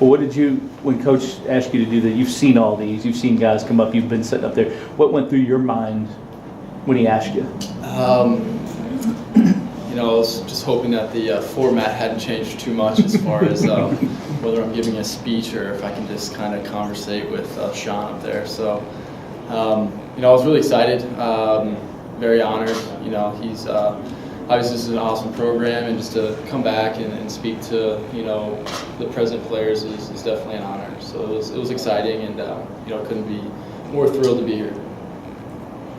Well, what did you, when Coach asked you to do that, you've seen all these, you've seen guys come up, you've been sitting up there. What went through your mind when he asked you? I was just hoping that the format hadn't changed too much as far as whether I'm giving a speech or if I can just kind of conversate with Sean up there. So, I was really excited, very honored. He's obviously this is an awesome program, and just to come back and speak to the present players is definitely an honor. So it was exciting, and couldn't be more thrilled to be here.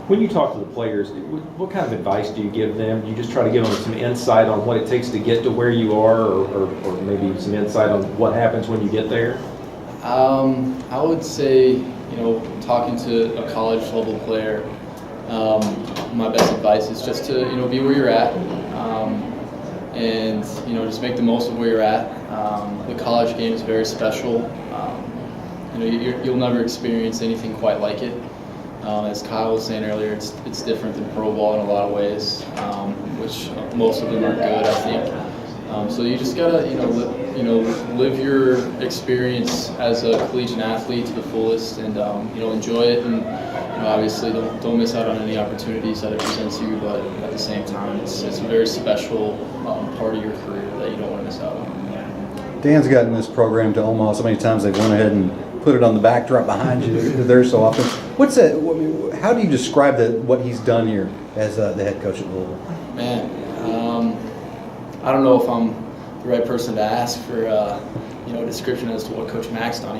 When you talk to the players, what kind of advice do you give them? Do you just try to give them some insight on what it takes to get to where you are, or maybe some insight on what happens when you get there? I would say, talking to a college level player, my best advice is just to, be where you're at, and, just make the most of where you're at. The college game is very special. You'll never experience anything quite like it. As Kyle was saying earlier, it's different than pro ball in a lot of ways, which most of them are good, I think. So you just gotta, live your experience as a collegiate athlete to the fullest, and enjoy it, and obviously don't miss out on any opportunities that it presents you. But at the same time, it's a very special part of your career that you don't want to miss out on. Dan's gotten this program to Omaha so many times they've went ahead and put it on the backdrop behind you there so often. What's that? How do you describe what he's done here as the head coach at Louisville? Man, I don't know if I'm the right person to ask for a description as to what Coach Mack's done.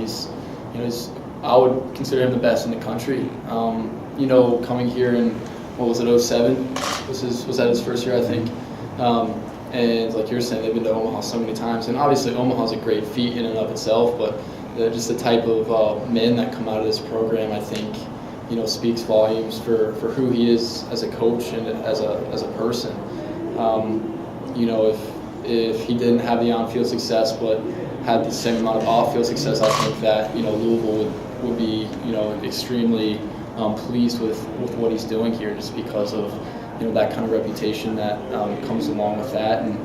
I would consider him the best in the country. Coming here in what was it, 07? Was that his first year, I think. And like you're saying, they've been to Omaha so many times, and obviously Omaha's a great feat in and of itself, but just the type of men that come out of this program, I think, speaks volumes for who he is as a coach and as a person. If he didn't have the on-field success but had the same amount of off-field success, I think that Louisville would be extremely pleased with what he's doing here, just because of that kind of reputation that comes along with that. And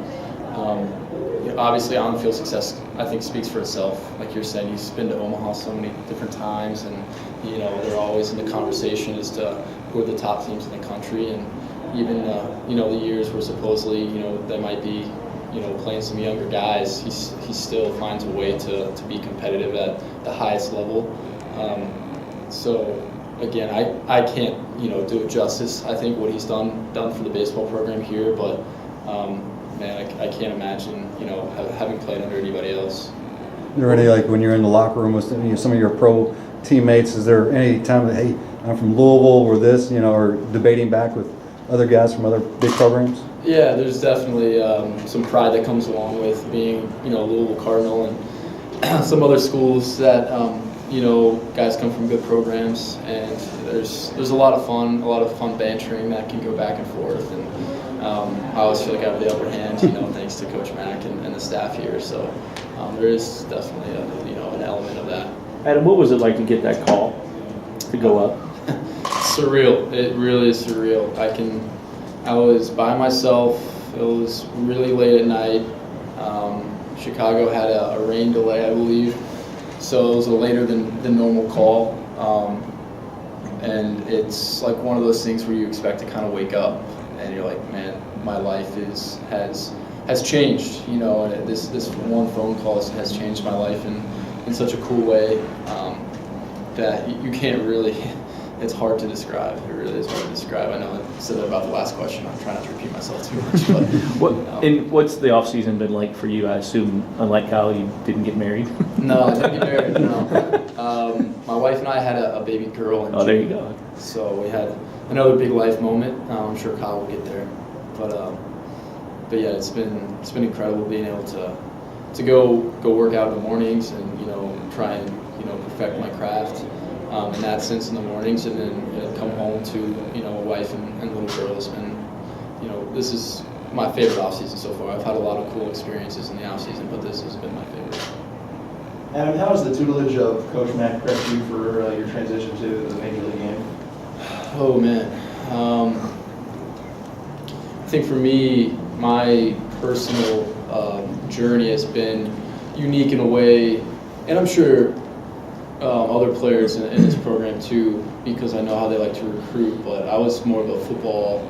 obviously on-field success, I think, speaks for itself. Like you're saying, he's been to Omaha so many different times, and they're always in the conversation as to who are the top teams in the country. And even the years where supposedly they might be playing some younger guys, he still finds a way to be competitive at the highest level. So again, I can't do it justice. I think what he's done for the baseball program here, but man, I can't imagine having played under anybody else. Is there any, like, when you're in the locker room with some of your pro teammates, is there any time that, hey, I'm from Louisville or this, or debating back with other guys from other big programs? Yeah, there's definitely some pride that comes along with being Louisville Cardinal, and some other schools that guys come from good programs, and there's a lot of fun bantering that can go back and forth, and I always feel like I have the upper hand, thanks to Coach Mack and the staff here. So there is definitely an element of that. Adam, what was it like to get that call to go up? Surreal. It really is surreal. I was by myself. It was really late at night. Chicago had a rain delay, I believe, so it was a later than normal call. And it's like one of those things where you expect to kind of wake up and you're like, man, my life has changed. And this one phone call has changed my life in such a cool way that you can't really. It's hard to describe. It really is hard to describe. I know I said that about the last question. I'm trying not to repeat myself too much. But, And what's the off season been like for you? I assume, unlike Kyle, you didn't get married. No, I didn't get married. No. My wife and I had a baby girl in June. There you go. So we had another big life moment. I'm sure Kyle will get there. But yeah, it's been incredible being able to go work out in the mornings and try and perfect my craft. In that sense in the mornings, and then come home to a wife and little girl. Has been, this is my favorite off season so far. I've had a lot of cool experiences in the off season, but this has been my favorite. Adam, how has the tutelage of Coach Mack prepped you for your transition to the major league game? Oh man, I think for me, my personal journey has been unique in a way and I'm sure other players in this program too, because I know how they like to recruit. But I was more of a football,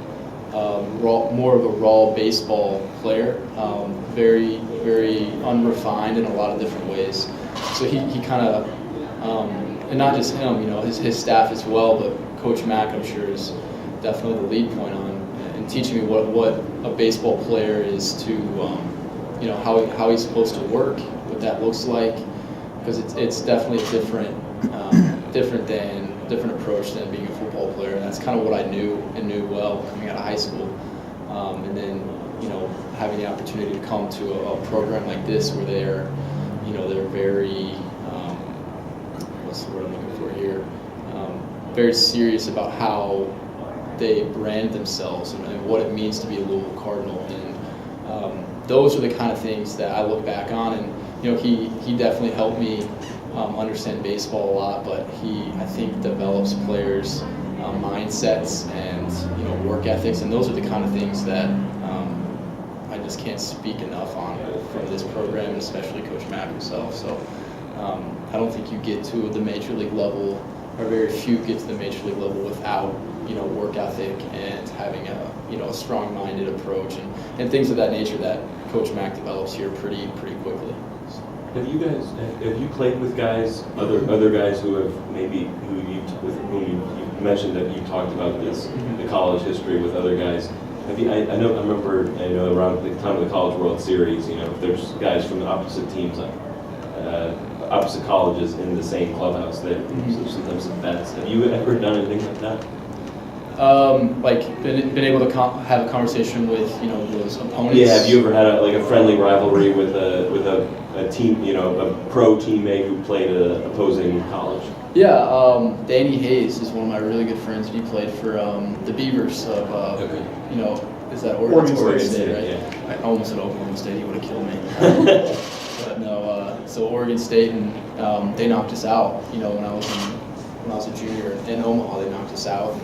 more of a raw baseball player, very, very unrefined in a lot of different ways. So he kind of, and not just him, his staff as well, but Coach Mack, I'm sure, is definitely the lead point on and teaching me what a baseball player is to, how he's supposed to work, what that looks like, because it's definitely a different approach than being a football player, and that's kind of what I knew well coming out of high school, and then having the opportunity to come to a program like this where they're very what's the word I'm looking for here, very serious about how they brand themselves and what it means to be a Louisville Cardinal, and those are the kind of things that I look back on, and he definitely helped me understand baseball a lot, but I think develops players' mindsets and work ethics, and those are the kind of things that I just can't speak enough on from this program, and especially Coach Mack himself. So I don't think you get to the major league level, or very few get to the major league level without work ethic and having a strong-minded approach and things of that nature that Coach Mack develops here pretty quickly. Have you played with guys, other guys who have with whom you mentioned that you talked about this, the college history with other guys? I remember around the time of the College World Series, there's guys from the opposite teams, opposite colleges in the same clubhouse that sometimes that's. Have you ever done anything like that? Been able to have a conversation with those opponents. Yeah, have you ever had a friendly rivalry with a team, a pro teammate who played an opposing college? Yeah, Danny Hayes is one of my really good friends. He played for the Beavers of is that Oregon State, right? Yeah. I almost said Oklahoma State. He would have killed me. But no, so Oregon State, and they knocked us out. When I was a junior in Omaha, they knocked us out.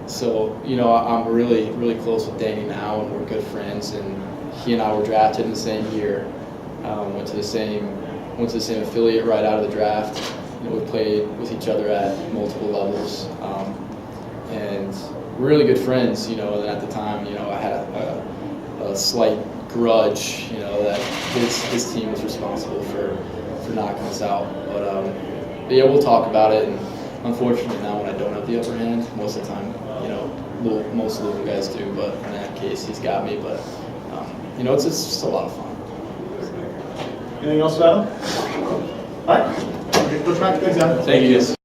So I'm really, really close with Danny now, and we're good friends. And he and I were drafted in the same year. Went to the same affiliate right out of the draft. We played with each other at multiple levels, and really good friends. And at the time, I had a slight grudge, that his team was responsible for knocking us out. But yeah, we'll talk about it. And unfortunately, now when I don't have the upper hand, most of the time, most Louisville guys do. But in that case, he's got me. But it's just a lot of fun. Anything else, Adam? All right. Okay, Coach Mack, thanks, Adam. Thank you, guys.